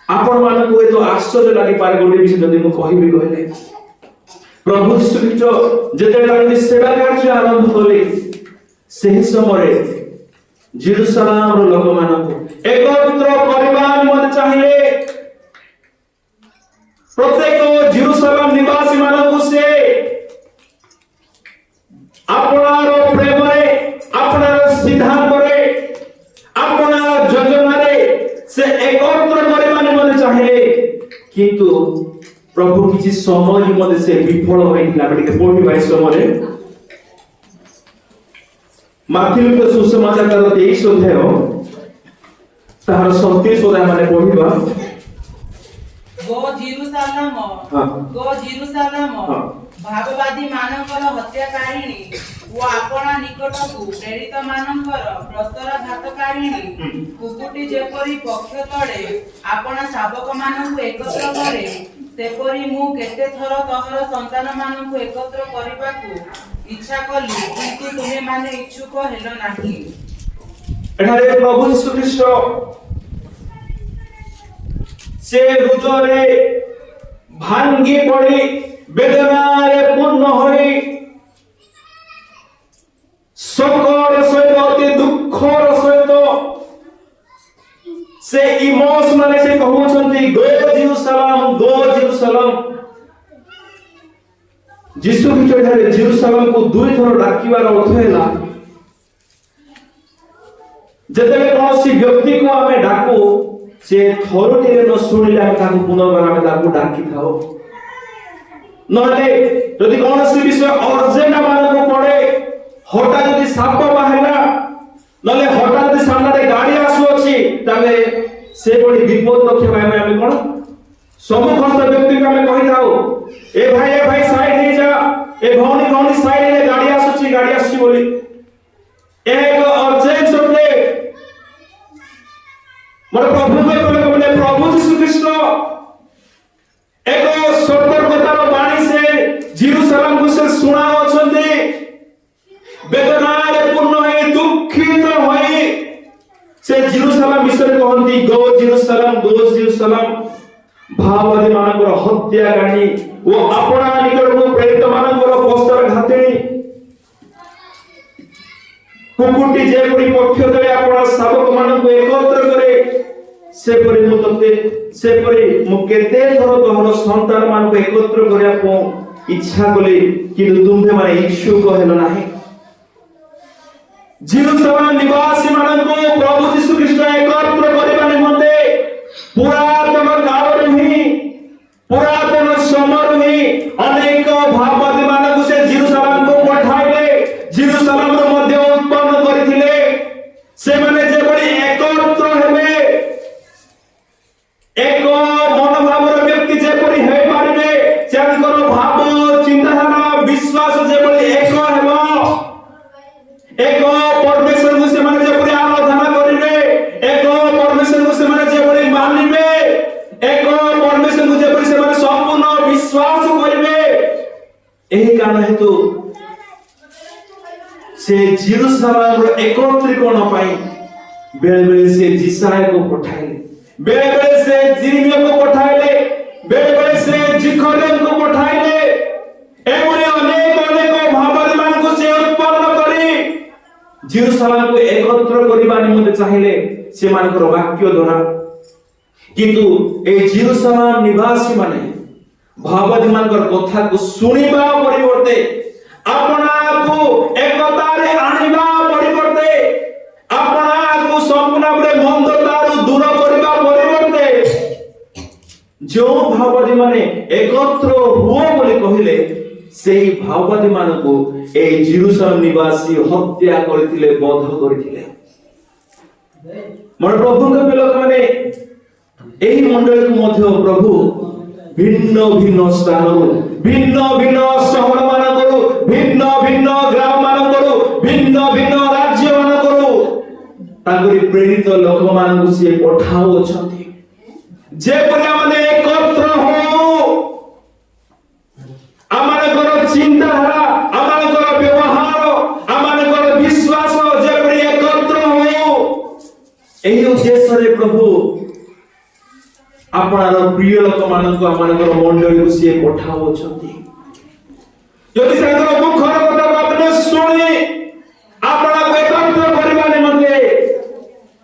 आपण मानक तो आश्चर्य लगी पारे गोटे विषय जदि मु कहिबी कहले प्रभु यीशु ख्रीष्ट जेते सेवा कार्य आरंभ कले ସେହି ସମୟରେ ଜେରୁସାଲେମର ଲୋକମାନଙ୍କୁ ଏକତ୍ର କରିବା ନିମନ୍ତେ ଚାହିଁଲେ। ପ୍ରତ୍ୟେକ ଜେରୁସାଲେମ ନିବାସୀ ମାନଙ୍କୁ ସେ ଆପଣାର ପ୍ରେମରେ, ଆପଣାର ସିଦ୍ଧାନ୍ତରେ, ଆପଣାର ଯୋଜନାରେ ସେ ଏକତ୍ର କରିବା ନିମନ୍ତେ ଚାହିଁଲେ, କିନ୍ତୁ ପ୍ରଭୁ କିଛି ସମୟ ନିମନ୍ତେ ସେ ବିଫଳ ହୋଇଥିଲା। ଟିକେ ପଢିବା ଏ ସମୟରେ ମାଥିଉ ସୁସମାଚାର 23 ଅଧ୍ୟାୟ ତାହାର 37 ପଦ ଆମେ ପଢିବା। ଗो ଜେରୁସାଲେମ ଭାବବାଦୀ ମାନଙ୍କର ହତ୍ୟାକାରିଣୀ ଓ ଆପଣା ନିକଟକୁ ପ୍ରେରିତ ମାନଙ୍କର ପ୍ରସ୍ତରଘାତକାରିଣୀ କୁକୁଟି ଯେପରି ପକ୍ଷ ତଳେ ଆପଣା ଶାବକ ମାନଙ୍କୁ ଏକତ୍ର କରେ, ସେପରି ମୁଁ କେତେ ଥର ତମର ସନ୍ତାନ ମାନଙ୍କୁ ଏକତ୍ର କରିବାକୁ ଇଚ୍ଛା କଲି, କିନ୍ତୁ ତୁମେ ମାନେ ଇଚ୍ଛୁକ ହେଲ ନାହିଁ। ଏଠାରେ ପ୍ରଭୁ ଯୀଶୁ ଖ୍ରୀଷ୍ଟ ସେ ହୃଦୟରେ ଭାଙ୍ଗି ପଡି ବେଦନାରେ ପୂର୍ଣ୍ଣ ହୋଇ ଶୋକର ସହିତ, ଅତି ଦୁଃଖର ସହିତ ସେ ଇମୋସନାଲି ସେ କହୁଛନ୍ତି ଗୋ ଜେରୁସାଲେମ, ଗୋ ଜେରୁସାଲେମ। ଯୀଶୁ ଖ୍ରୀଷ୍ଟ ଏଠାରେ ଜେରୁସାଲେମକୁ ଦୁଇ ଥର ଡାକିବାର ଅର୍ଥ ହେଲା ଯେତେବେଳେ କୌଣସି ବ୍ୟକ୍ତିକୁ ଆମେ ଡାକୁ ସେ ଥରୁଟିରେ ନ ଶୁଣିଲେ ଆମେ ତାକୁ ପୁନର୍ବାର ଆମେ ତାକୁ ଡାକିଥାଉ। ନହେଲେ ଯଦି କୌଣସି ବିଷୟ ଅର୍ଜେଣ୍ଟ ମାନଙ୍କୁ ପଡେ, ହଠାତ୍ ଯଦି ସାପ ବାହାରିଲା, ନହେଲେ ହଠାତ୍ ଯଦି ସାମ୍ନାରେ ଗାଡି ଆସୁଅଛି, ତାହେଲେ ସେଭଳି ବିପଦ ରକ୍ଷା ପାଇଁ ଆମେ କଣ ସମ୍ମୁଖସ୍ଥ ବ୍ୟକ୍ତିକୁ ଆମେ କହିଥାଉ ଏ ଭାଇ ସାଇଡ ହେଇଯା, ଏ ଭଉଣୀ ସାଇଡ ରେ ଗାଡି ଆସୁଛି ବୋଲି। ଏକ ଅର୍ଜେଣ୍ଟ ସତ୍ୟ ମୋର ପ୍ରଭୁ ଯୀଶୁ ଖ୍ରୀଷ୍ଟ ଏକ ସତର୍କତାର ବାଣୀ ସେ ଜେରୁସାଲେମକୁ ସେ ଶୁଣାଉଛନ୍ତି। ବେଦନାରେ ପୂର୍ଣ୍ଣ ହୋଇ, ଦୁଃଖିତ ହୋଇ ସେ ଜେରୁସାଲେମ ବିଷୟରେ କହନ୍ତି ଗୋ ଜେରୁସାଲେମ, ଗୋ ଜେରୁସାଲେମ ଭାବବାଦୀ ମାନଙ୍କର ହତ୍ୟାକାରିଣୀ ଓ ଆପଣା ନିକଟକୁ ପ୍ରେରିତ ମାନଙ୍କର ପ୍ରସ୍ତରଘାତିଣୀ। କୁକୁଟି ଯେପରି ପକ୍ଷ ତଳେ ଆପଣା ଶାବକ ମାନଙ୍କୁ ଏକତ୍ର କରେ, ସେପରି ମୁଁ କେତେ ଥର ତମର ସନ୍ତାନ ମାନଙ୍କୁ ଏକତ୍ର କରିବାକୁ ଇଚ୍ଛା କଲି, କିନ୍ତୁ ତୁମ୍ଭେ ମାନେ ଇଚ୍ଛୁକ ହେଲ ନାହିଁ। ଜେରୁସାଲେମ ନିବାସୀ ମାନଙ୍କୁ ପ୍ରଭୁ ଯୀଶୁ ଖ୍ରୀଷ୍ଟ ଏକତ୍ର କରିବା ନିମନ୍ତେ ପୁରାତନ କାଳରୁ ହିଁ, ପୁରାତନ ସମୟରୁ ହିଁ ଅନେକ ଭାବବାଦୀ ମାନଙ୍କୁ ସେ ଜେରୁସାଲେମକୁ ପଠାଇଲେ, ଜେରୁସାଲେମରୁ ମଧ୍ୟ ଉତ୍ପନ୍ନ କରିଥିଲେ। ସେମାନେ ଯେଭଳି ଏକତ୍ର ହେବେ, ଏକ ମନୋଭାବର ବ୍ୟକ୍ତି ଯେପରି ହେଇପାରିବେ, ତାଙ୍କର ଭାବ, ଚିନ୍ତାଧାରା, ବିଶ୍ୱାସ ଯେଭଳି ଏକ ହେବ, ଏକ ପରମେଶ୍ୱରଙ୍କୁ ସେମାନେ ଯେପରି ଆରାଧନା କରିବେ, ଏକ ପରମେଶ୍ୱରଙ୍କୁ ସେମାନେ ଯେପରି ମାନିବେ, ଏକ ପରମେଶ୍ୱରଙ୍କୁ ଯେପରି ସେମାନେ ସମ୍ପୂର୍ଣ୍ଣ ବିଶ୍ୱାସ କରିବେ, ଏହି କାରଣ ହେତୁ ସେ ଜେରୁସାଲେମର ଏକତ୍ରୀକରଣ ପାଇଁ ବେଳେବେଳେ ସେ ଜିସାୟକୁ ପଠାଇଲେ, ବେଳେବେଳେ ସେ ଜିରିମିୟାକୁ ପଠାଇଲେ, ବେଳେବେଳେ ସେ ଜିଖରିୟାକୁ ପଠାଇଲେ। ଏଭଳି ଅନେକ ଭାବବାଦୀ ମାନଙ୍କୁ ସେ ଉତ୍ପନ୍ନ କରି ଜେରୁସାଲେମକୁ ଏକତ୍ର କରିବା ନିମନ୍ତେ ଚାହିଁଲେ ସେମାନଙ୍କର ବାକ୍ୟ ଦ୍ୱାରା। କିନ୍ତୁ এই ଜେରୁସାଲେମ ନିବାସୀ ମାନେ ଭାବବାଦୀ ମାନଙ୍କର କଥାକୁ ଶୁଣିବା ପରିବର୍ତ୍ତେ, ଆପଣାକୁ ଏକତାରେ ଆଣିବା ପରିବର୍ତ୍ତେ, ଆପଣାକୁ ସମ୍ପୂର୍ଣ୍ଣ ଭାବରେ ମନ୍ଦତାରୁ ଦୂର କରିବା ପରିବର୍ତ୍ତେ, ଯେଉଁ ଭାବବାଦୀ ମାନେ ଏକତ୍ର ହୁଅ ବୋଲି କହିଲେ, ସେହି ଭାବବାଦୀ ମାନଙ୍କୁ এই ଜେରୁସାଲେମ ନିବାସୀ ହତ୍ୟା କରିଥିଲେ, ବଧ କରିଥିଲେ। ମୋର ପ୍ରଭୁଙ୍କ ଲୋକମାନେ ଏହି ମଣ୍ଡଳୀକୁ ମଧ୍ୟ ପ୍ରଭୁ ଭିନ୍ନ ଭିନ୍ନ ସ୍ଥାନରୁ, ଭିନ୍ନ ଭିନ୍ନ ସହର ମାନଙ୍କରୁ, ଭିନ୍ନ ଭିନ୍ନ ଗ୍ରାମ ମାନଙ୍କରୁ, ଭିନ୍ନ ଭିନ୍ନ ରାଜ୍ୟ ମାନଙ୍କରୁ ତାଙ୍କରି ପ୍ରେରିତ ଲୋକମାନଙ୍କୁ ସିଏ ପଠାଉଛନ୍ତି, ଯେପରି ଆମେ ଏକତ୍ର ହଉ, ଆମମାନଙ୍କର ଚିନ୍ତାଧାରା, ଆମମାନଙ୍କର ବ୍ୟବହାର, ଆମମାନଙ୍କର ବିଶ୍ୱାସ ଯେପରି ଏକତ୍ର ହଉ, ଏହି ଉଦ୍ଦେଶ୍ୟରେ ପ୍ରଭୁ आपणार प्रिय लोक मानक आमनकर मंडली को से पठाउछंती यदि से मुखर कथा आपने सुनी आपना को एकत्र करबा निमंते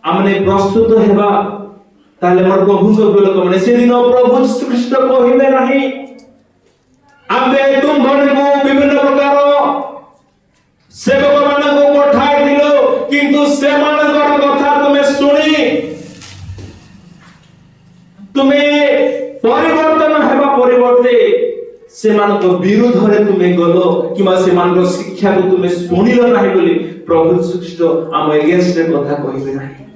हमने प्रस्तुत हेबा ताले मोर प्रभु को लोक माने से दिन प्रभु यीशु ख्रीष्ट कहिबे नाही आमे तुम भणी को विभिन्न प्रकार सेवक मानक पठाई दिलो किंतु से मानकर कथा तुमे सुनी तुमे परिवर्तन हेबा परिवर्ते से मानक विरोध रे तुमे गलो किमा से मानक शिक्षा को तुमे सुनिलो नाही बोली प्रभु यीशु ख्रीष्ट आम एगेंस्ट रे कथा कहिबे नाही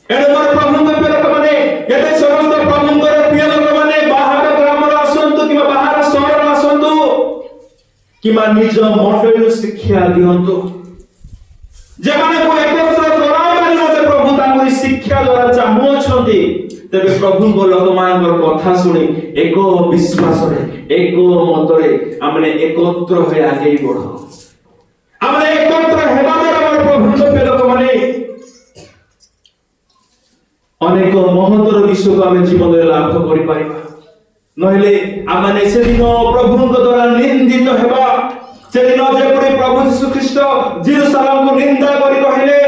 एने मोर प्रभु के प्रिय लोक माने एते समस्त प्रभु के प्रिय लोक माने बाहर ग्राम रा आसंतु किमा बाहर शहर रा आसंतु किमा निज मंडली शिक्षा दियंतु जे माने को एकत्र कराइबानी मते प्रभु तांको शिक्षा द्वारा चाहू अछंती तबे प्रभु को लोक मानकर कथा सुनी एक विश्वास रे एक मत रे हमने एकत्र होय आगे बढ़ो हमने एकत्र हेबा द्वारा हमर प्रभु के लोक माने अनेक महत्तर विषय को आम जीवन में लाभ कर पारिबा नहले आमने से दिन प्रभु द्वारा निंदित हेबा से दिन जेपरि प्रभु यीशु ख्रीष्ट जेरूशलेम को निंदा करि कहले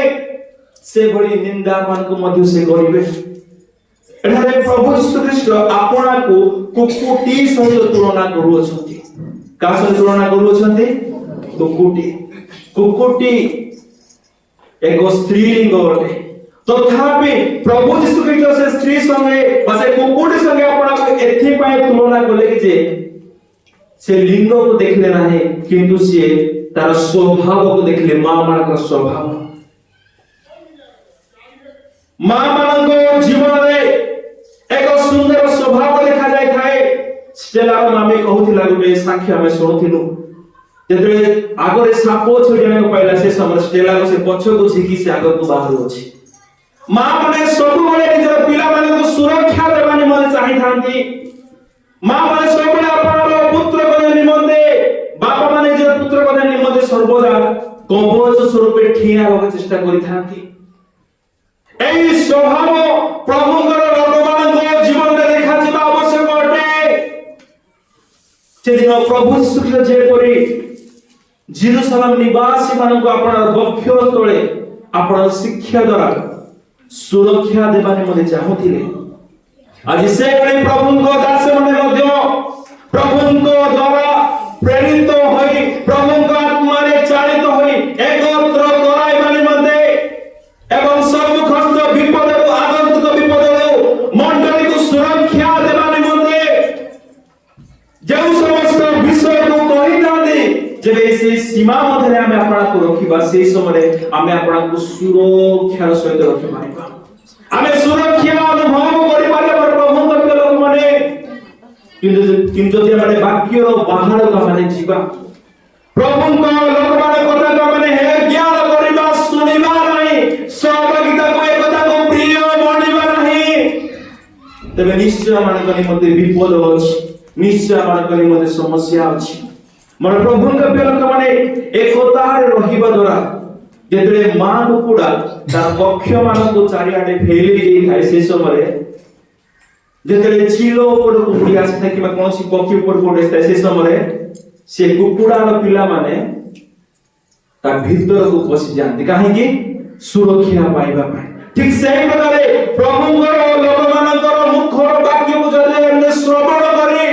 से भली निंदा मान को मध्य से करिवे एठारे प्रभु यीशु ख्रीष्ट आपना को कुकुटी सहित तुलना करूछंती का सहित तुलना करूछंती कुकुटी एक स्त्रीलिंग अटे तथापि प्रभु यीशु ख्रीष्ट से स्त्री संगे बसे कुकुटी संगे आपना को एथि पाए तुलना कले कि जे से लिंग को देखले नाही किंतु से तार स्वभाव को देखले मां मान स्वभाव मां मान जीवन रे एक सुंदर स्वभाव देखा जाय थाए स्टेला मामे कहूथिला गुटे साक्षी हमें सुनथिलु जेतरे आगरे सापो छडिया को पाइला से समय स्टेला को से पछो को छिकी से आगर को बाहर अछि मां माने सब बळे निजर पिला माने को सुरक्षा देबानी मने चाहि थांती मां माने सब बळे आपनर पुत्र को निमंते बापा माने जे पुत्र को निमंते सर्वदा कवच स्वरूप ठिया होके चेष्टा करि थांती एई स्वभाव प्रभुकर लोकमानक जीवन में देखा जिबा आवश्यक अटे से दिन प्रभु यीशु ख्रीष्ट जेपरि जेरूशलेम निवासी मानक आपनर बक्ष तळे आपनर शिक्षा द्वारा सुरक्षा देबानी मने चाहुथिले आज से बड़ी प्रभु को दास मने मध्य प्रभु को द्वारा प्रेरित होई प्रभु को आत्मा रे चालित होई एकत्र कराइबानी मते एवं सम्मुखस्थ विपद को आगंतुक विपद को मंडली को सुरक्षा देबानी मते जेउ समस्त विषय को कहि दादी जेबे से सीमा मधे हमें अपना को रखिबा से समय हमें अपना को सुरक्षा सहित रखि पारिबा हमें सुरक्षा अनुभव करि पारिबा प्रभु के लोक माने किंतु जे माने वाक्य रो बाहर का माने जीवा प्रभु को लोक माने कथा का माने हे ज्ञान करिबा सुनिबा नहीं सहभागिता को एक कथा को प्रिय मानिबा नहीं तबे निश्चय माने कनि मते विपद अछि निश्चय माने कनि मते समस्या अछि मन प्रभु के लोक माने एकता रे रहिबा द्वारा जेतले मां कुकुडा तार पक्ष मान को चारिआडे फैली जाई थाए से समय जेतले चिलो ऊपर कुकुडी आसे कि कोनसी पक्षी ऊपर कोडे से समय से कुकुडा रो पिला माने ता भीतर को बसी जानती काहे कि सुरक्षा पाइबा पाए ठीक सेही प्रकारे प्रभु को लोक मानकर मुख वाक्य को जदे हमने श्रवण करी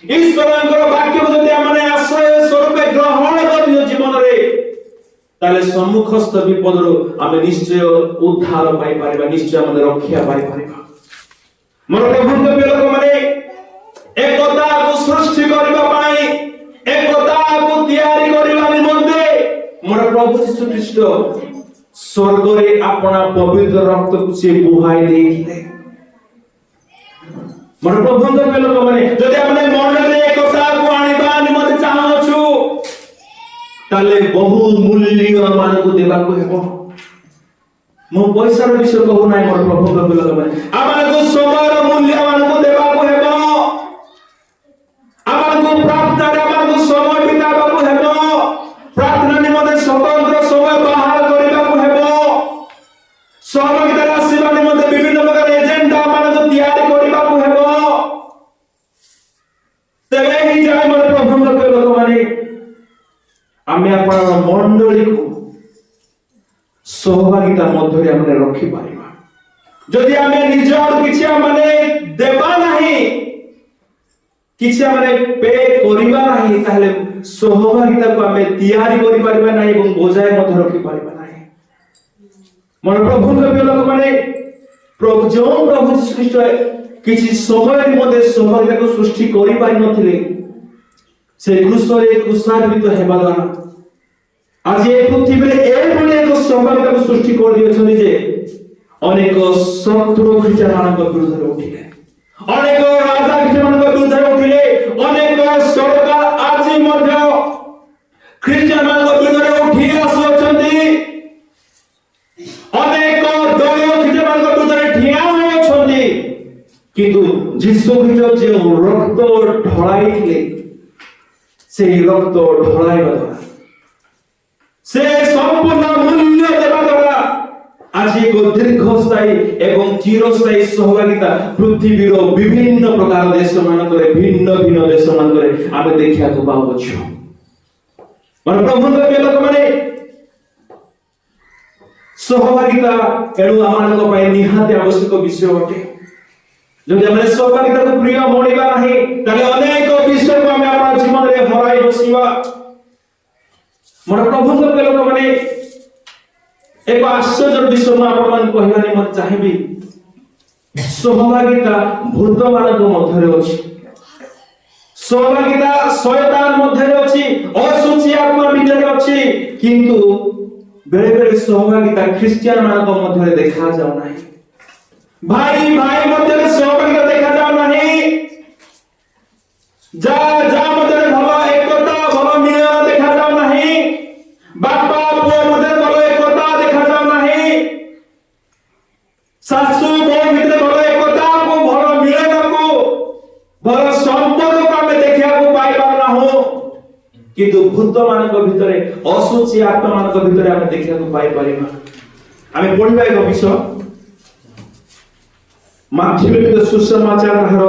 ईश्वरଙ୍କର वाक्य ଯଦି ଆମେ ଆଶ୍ରୟ ସ୍ୱରୂପ ଗ୍ରହଣ କରିयो ଜୀବନ ରେ ତାଲେ ସମ୍ମୁଖସ୍ଥ ବିପଦରୁ ଆମେ ନିଶ୍ଚୟ ଉଦ୍ଧାର ପାଇ ପାରିବା ନିଶ୍ଚୟ ଆମେ ରକ୍ଷା ପାଇ ପାରିବା ମୋର ପ୍ରଭୁଙ୍କ ଲୋକ ମାନେ ଏକତାକୁ ସୃଷ୍ଟି କରିବା ପାଇଁ ଏକତାକୁ ତିଆରି କରିବା ନିମନ୍ତେ ମୋର ପ୍ରଭୁ ଯୀଶୁ ଖ୍ରୀଷ୍ଟ ସ୍ୱର୍ଗରେ ଆପଣା ପବିତ୍ର ରକ୍ତକୁ ସେ ବୁହାଇ ଦେଇଥିଲେ मन प्रभु के लोक माने जदि हमने मन रे एकता को आनिबा निमते चाहछु ताले बहु मूल्य मान को देबा को हेबो मो पैसा रो विषय कहू नाही मोर प्रभु के लोक माने आमान को समय रो मूल्य मान को देबा को हेबो आमान को प्रार्थना रे आमान को समय बिताबा को हेबो प्रार्थना निमते स्वतंत्र समय बाहर करबा को हेबो सहभागिता राशि निमते विभिन्न प्रकार एजेंडा मान आमे आपण मंडली को सहभागिता मध्य आमे रखि पारिबा जदि आमे निज किछि माने देबा नाही किछि माने पे करिबा नाही ताहले सहभागिता को आमे तैयारी करि पारिबा नाही एवं बोझाय मध्य रखि पारिबा नाही मन प्रभु के लोक माने प्रभु यीशु ख्रीष्ट किछि समय मध्य सहभागिता को सृष्टि करि पारि नथिले से क्रूसरे क्रूसान्वित हेबा द्वारा आज ए पृथ्वी रे ए भली एक सहभागिता को सृष्टि कर दियछन जे अनेक शत्रु ख्रीष्ट मानक विरुद्ध रे उठिले अनेक राजा ख्रीष्ट मानक विरुद्ध रे उठिले अनेक सरकार आज मध्य ख्रीष्ट मानक विरुद्ध रे उठी आसुछन्ती अनेक दल ख्रीष्ट मानक विरुद्ध रे ठिया होछन्ती किंतु यीशु ख्रीष्ट जे रक्त ढळाइथिले से रक्त ढळाइबा द्वारा से संपूर्ण मूल्य देबा द्वारा आज एक दीर्घस्थायी एवं चिरस्थायी सहभागिता पृथ्वीर विभिन्न प्रकार देश मानकरे भिन्न भिन्न देश मानकरे आमे देखिया को पाउछु मन प्रभु के लोक माने सहभागिता एणु आमानक पय निहाती आवश्यक विषय अटे जदि आमे सहभागिता को प्रिय मोडिबा नाही तले अनेक विषय को आमे आपन जीवन रे हराई बसिबा मन प्रभु के लोक माने एक आश्चर्य विषय में आपण मान कहला नि मन चाहिबी सहभागिता भूत मानक मध्य रे अछि सहभागिता शैतान मध्य रे अछि असुचि आत्मा भीतर अछि किंतु बेले बेले सहभागिता ख्रिस्टियन मानक मध्य रे देखा जाउ नाही भाई भाई मध्य रे सहभागिता देखा जाउ नाही जा जा मध्य रे भला एकता भला मिलन देखा जाउ नाही बापा पुओ मध्य भला एकता देखा जाउ नाही सासू बोल भितर भला एकता को भला मिलन को भला संपर्क को हमें देखिया को पाई पार ना हो किंतु भूत मानक भितरे असुचि आत्मा मानक भितरे हमें देखिया को पाई पारिबा हमें पढिबा एक विषय माथि लिखित सुसमाचार हर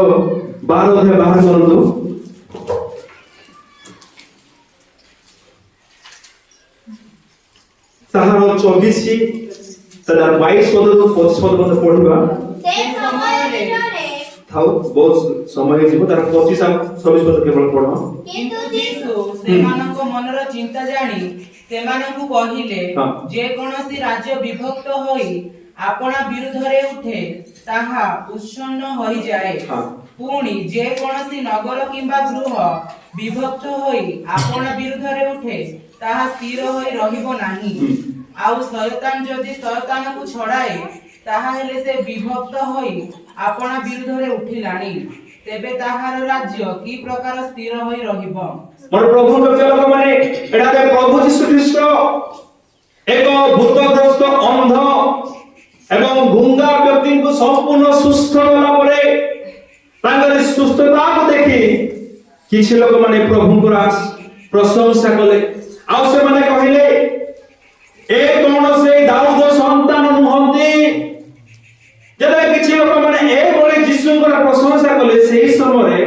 12 अध्याय बाहर करंतु ताहार 24 तदा 22 पद 25 पद मते पढिबा से समय रे थाउ बहुत समय जीव तार 25 आ 26 पद केवल पढो किंतु यीशु सेमानक मनर चिंता जानी सेमानकु कहिले जे कोनोसी राज्य विभक्त होई आपना विरुद्ध रे उठे ताहा उच्छन्न होई जाए पुणी जे कोनोसी नगर किंबा गृह विभक्त होई आपना विरुद्ध रे उठे ताहा स्थिर होई रहिबो नाही आउ शयतान जदि शयतान को छड़ाए ताहा हेले से विभक्त होई आपना विरुद्ध रे उठिलानी तेबे ताहार राज्य की प्रकार स्थिर होई रहिबो मोर प्रभु के लोक माने एडा दे प्रभु यीशु ख्रीष्ट एक भूतग्रस्त अंध एवं गुंगा व्यक्ति को संपूर्ण सुस्थ होला परे तांगर सुस्थता को देखि किछि लोक माने प्रभु को प्रशंसा कले आ से माने कहिले ए कोन से दाऊद संतान नुहंती जदे किछि लोक माने ए बोली यीशु को प्रशंसा कले सेही समय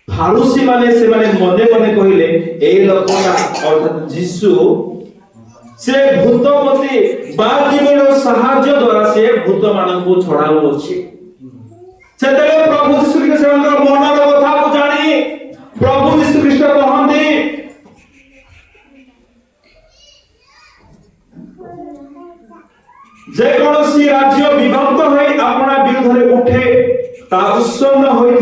फारुसी माने से माने मदे मने कहिले ए लोकटा अर्थात यीशु से भूतपति बाजीमेर सहाय्य द्वारा से भूत मानन को छड़ाउ अछि सेतले प्रभु यीशु ख्रीष्ट सेवकर मनर कथा को जानी प्रभु यीशु ख्रीष्ट कहंती जे कोनोसी राज्य विभक्त होई आपना विरुद्ध रे उठे ता उच्छन्न होई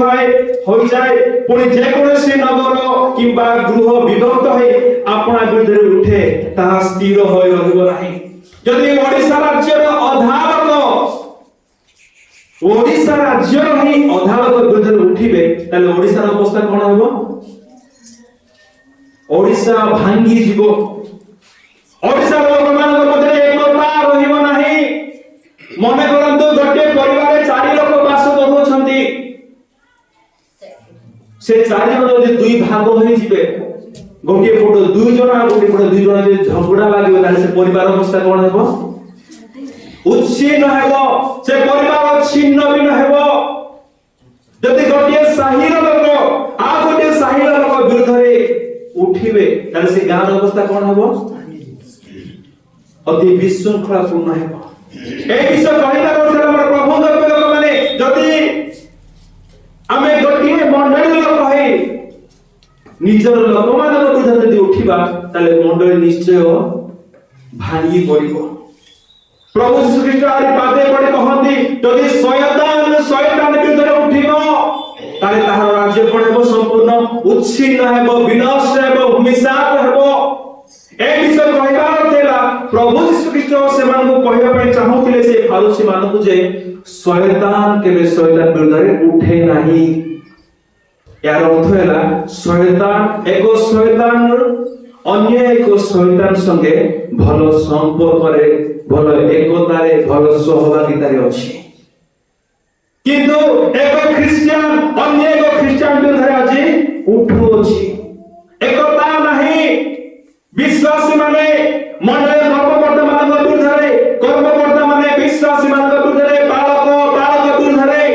जाए पुणी जे कोनोसी नगर किंबा गृह विभक्त होई आपना विरुद्ध रे उठे ता स्थिर होई रहइबो नाही जदि ओडिसा राज्यर ही अधारक विरुद्ध रे उठिबे ताले ओडिसा रो अवस्था कोन हेबो ओडिसा भांगी जीवो ओडिसा लोक मानक मध्ये एकता रहिबो नाही मने करंतु गोटे परिवार रे 4 लोक बास करूछंती से 4 जन जदि दुई भाग होई जिवे गोटे फोटो 2 जन आ गोटे फोटो 2 जन जे झगड़ा लागिबो ताले से परिवार अवस्था कोन हेबो उच्छिन्न हेबो से परिवार छिन्न बिन हेबो जदि गोटे साहिर लोक आ गोटे साहिर लोक विरुद्ध रे उठिबे ताले से गाँव अवस्था कौन हेबो अति विशृंखला पूर्ण हेबो ए विषय कहिला करथले हमर प्रभु लोक माने जदि आमे गोटिए मंडली लोक कहि निजर लोक मानक विरुद्ध जदि उठिबा ताले मंडली निश्चय भांगी पड़िबो प्रभु यीशु ख्रीष्ट आरि पादे पड़े कहंती जदि शयतान विरुद्ध उठिबो ताले ताहार राज्य कोन हेबो संपूर्ण उच्छिन्न हेबो विनाश हेबो भूमिसात हेबो ए विषय कहिबार थेला प्रभु यीशु ख्रीष्ट से मानकु कहिबा पय चाहुथिले से फालुसी मानकु जे शयतान केबे शयतान विरुद्ध उठे नाही यार अर्थ हैला शयतान एको शयतान अन्य एको शयतान संगे भलो संपर्क रे भलो एकता रे भलो सहभागिता रे अछि किंतु एको ख्रिस्टियन अन्य एको ख्रिस्टियन विरुद्ध आज उठु अछि एकता नाही विश्वासी माने मंडल कर्मकर्ता मान विरुद्ध रे कर्मकर्ता माने विश्वासी मान विरुद्ध रे बालक विरुद्ध रे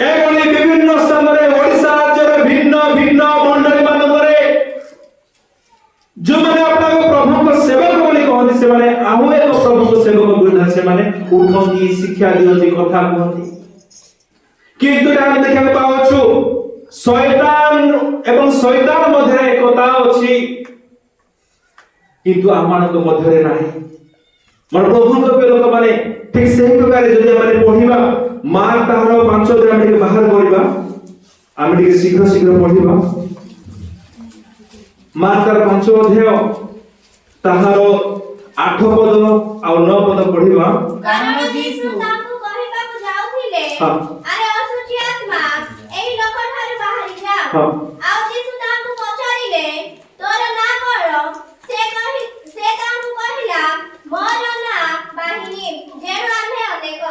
एभली विभिन्न स्थान रे ओडिसा राज्य भिन्न भिन्न मंडल मान रे जो माने अपना प्रभु को सेवक बोली कहନ୍ତି ସେମାନେ ଆଉ ଏକ ପ୍ରଭୁଙ୍କ ସେବକ ବିରୁଦ୍ଧରେ ସେମାନେ ଉଠନ୍ତି ଶିକ୍ଷା ଦିଅନ୍ତି କଥା କୁହନ୍ତି କିନ୍ତୁ ଆମେ ଦେଖିବାକୁ ପାଉଛୁ ଶୟତାନ ଏବଂ ଶୟତାନ ମଧ୍ୟରେ ଏକତା ଅଛି କିନ୍ତୁ ଆମମାନଙ୍କ ମଧ୍ୟରେ ନାହିଁ ମୋର ପ୍ରଭୁଙ୍କ ପ୍ରିୟ ଲୋକମାନେ ଠିକ ସେହି ପ୍ରକାର ଯଦି ଆମେ ପଢିବା ମାର୍କ ତାହାର 5 ଅଧ୍ୟାୟ ଆମେ ବାହାର କରିବା ଆମେ ଟିକେ ଶୀଘ୍ର ଶୀଘ୍ର ପଢିବା मार्क 5 अध्याय ताहार 8 पद और 9 पद पढिबा कारण यीशु ताकू कहिबाकू जाउथिले अरे असुची आत्मा एही लोक ठारे बाहरी जा आ यीशु ताकू पचारिले तोर ना करो से ताकू कहिला मोर ना बाहिनी जेणु आमे अनेक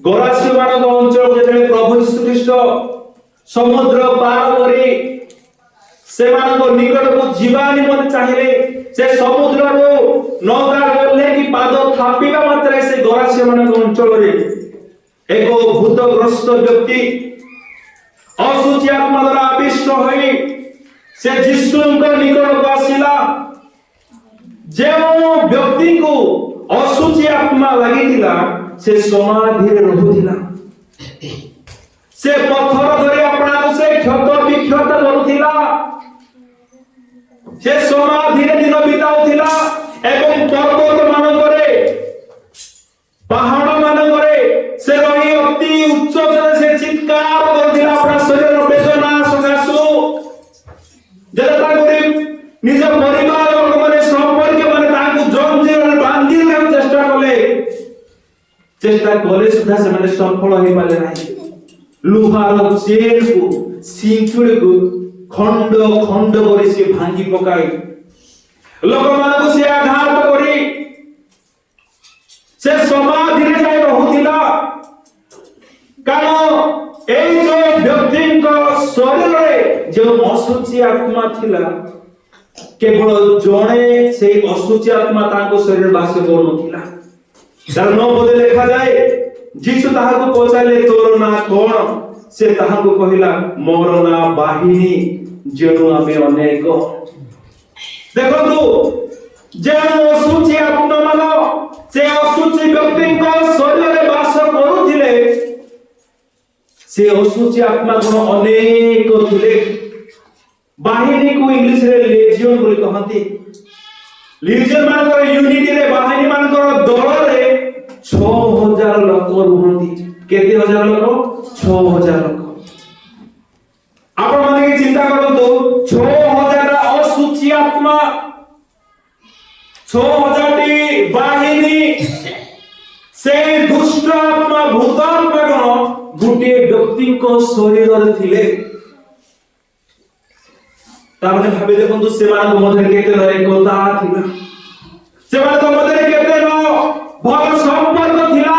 गोरासी मानक अंचल जेते प्रभु यीशु ख्रीष्ट समुद्र पार करी से मानको निकट को जीवा निमंत चाहिए से समुद्र रो नौका गले की पाद थापिबा मात्रे से गोरासी मानक अंचल रे एको भूतग्रस्त व्यक्ति असुची आत्मा द्वारा आविष्ट होई से यीशुଙ୍କ निकट को आसिला जे व्यक्ति को असुची आत्मा लागितिला से समाधि रे रहुतिला से पत्थर धरि अपना को से क्षत विक्षत करुतिला से समाधि रे दिन बिताउतिला एवं पर्वत मानकरे पहाड़ मानकरे से रही अति उच्च से चित्कार करतिला अपना शरीर वेदना सगासु जलता करी निज परिवार लोक माने संपर्क माने ताकू जंजीर बांधी रखा चेष्टा कले सुधा से माने सफल होई पाले नाही लुहार चेन को सिंचुड़ी को खंड खंड करे से भांगी पकाई लोक मानक से आघात करी से समाधि रे जाय रहुतिला कारण एई जो व्यक्ति को शरीर रे जो असुची आत्मा थिला केवल जणे से असुची आत्मा ताको शरीर वास करनथिला तार 9 पदे लिखा जाए जीसु ताहाको पचाले तोर ना कोन से ताहाको कहिला मोर ना बाहिनी जेनु आमे अनेक देखंतु जे असुची आत्मा मानो से असुची व्यक्ति को शरीर रे वास करूथिले से असुची आत्मा गुण अनेक थिले बाहिनी को इंग्लिश रे लेजियन बोली कहंती लेजियन मानकर यूनिटी रे बाहिनी मानकर दल रे 6000 लोक रुहंती केते हजार लोक 6000 लोक आपण माने की चिंता करतो 6000 असुची आत्मा 6000 टी बाहिनी से दुष्ट आत्मा भूत आत्मा गण गुटे व्यक्ति को शरीर रे थिले तामने भाबे देखंतु सेमान मधे केते एकता थिला सेमान मधे केते भल संपर्क थिला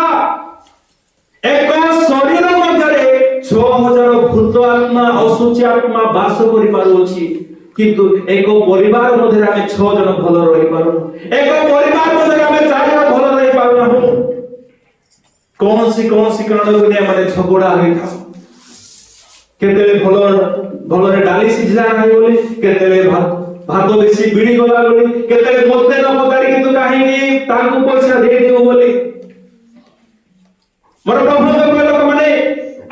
एक शरीर मधे 6000 भूत आत्मा असुची आत्मा वास करि पारो अछि किंतु एक परिवार मधे आमे 6 जन भल रहि पारो एक परिवार मधे आमे 4 जन भल रहि पारो ना कौन सी कारण ने माने झगड़ा होई था କେତେବେଳେ ଭଲରେ ଡାଲି ସିଝିଲା ନାହିଁ ବୋଲି, କେତେବେଳେ ଭାତ ବେଶୀ ବିଡ଼ି ଗଲା ବୋଲି, କେତେବେଳେ ମତେ ନ ପଚାରି କିନ୍ତୁ କାହିଁକି ତାଙ୍କୁ ପଇସା ଦେଇଦିଅ ବୋଲି। ମୋର ପ୍ରଭୁଙ୍କ ପ୍ରିୟ ଲୋକମାନେ,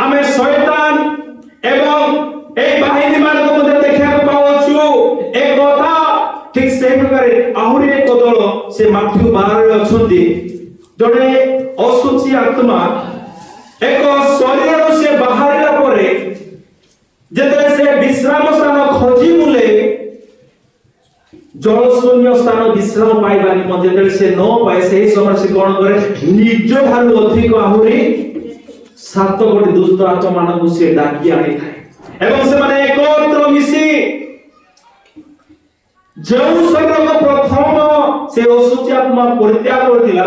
ଆମେ ଶୈତାନ ଏବଂ এই বাহিনী ମାନଙ୍କ ମଧ୍ୟ ଦେଖିବାକୁ ପାଉଛୁ ଏକତା। ଠିକ ସେହି ପ୍ରକାରେ ଆହୁରି ଏକ ଦଳ ସେ ମାଥ୍ୟୁ 12 ରେ ଅଛନ୍ତି। ଜଣେ ଅଶୁଚି ଆତ୍ମା ଏକ ଶରୀରରୁ ସେ ବାହାରିଲା ପରେ ଯେତେବେଳେ ସେ ବିଶ୍ରାମ ସ୍ଥାନ ଖୋଜି ବୁଲେ, ଜଳଶୂନ୍ୟ ସ୍ଥାନ ବିଶ୍ରାମ ପାଇବା ନିମନ୍ତେ ଯେତେବେଳେ ସେ ନ ପାଏ, ସେହି ସମୟରେ ସେ କଣ କରେ, ନିଜ ଠାରୁ ଅଧିକ ଆହୁରି 7 ଗୋଟି ଦୁଷ୍ଟ ଆତ୍ମା ମାନଙ୍କୁ ସେ ଡାକି ଆଣିଥାଏ ଏବଂ ସେମାନେ ଏକତ୍ର ମିଶି ଯେଉଁ ଶରୀରକୁ ପ୍ରଥମ ସେ ଅଶୁଚି ଆତ୍ମା ପରିତ୍ୟାଗ କରିଥିଲା,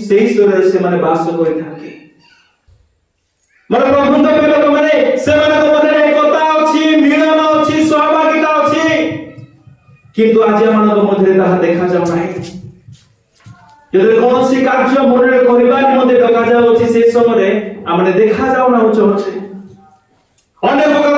ସେହି ଶରୀରରେ ସେମାନେ ବାସ କରିଥାନ୍ତି। ମୋର ପ୍ରଭୁଙ୍କ ପ୍ରିୟ ଲୋକମାନେ, ସେମାନଙ୍କ ମଧ୍ୟରେ ଏକତା ଅଛି, ମିଳନ ଅଛି, ସହଭାଗିତା ଅଛି, କିନ୍ତୁ ଆଜି ଆମମାନଙ୍କ ମଧ୍ୟରେ ତାହା ଦେଖାଯାଉ ନାହିଁ। ଯେତେବେଳେ କୌଣସି କାର୍ଯ୍ୟ ମନରେ କରିବା ନିମନ୍ତେ ଡକାଯାଉଛି, ସେ ସମୟରେ ଆମେ ଦେଖାଯାଉ ନାହିଁ। ଅନେକ ପ୍ରକାର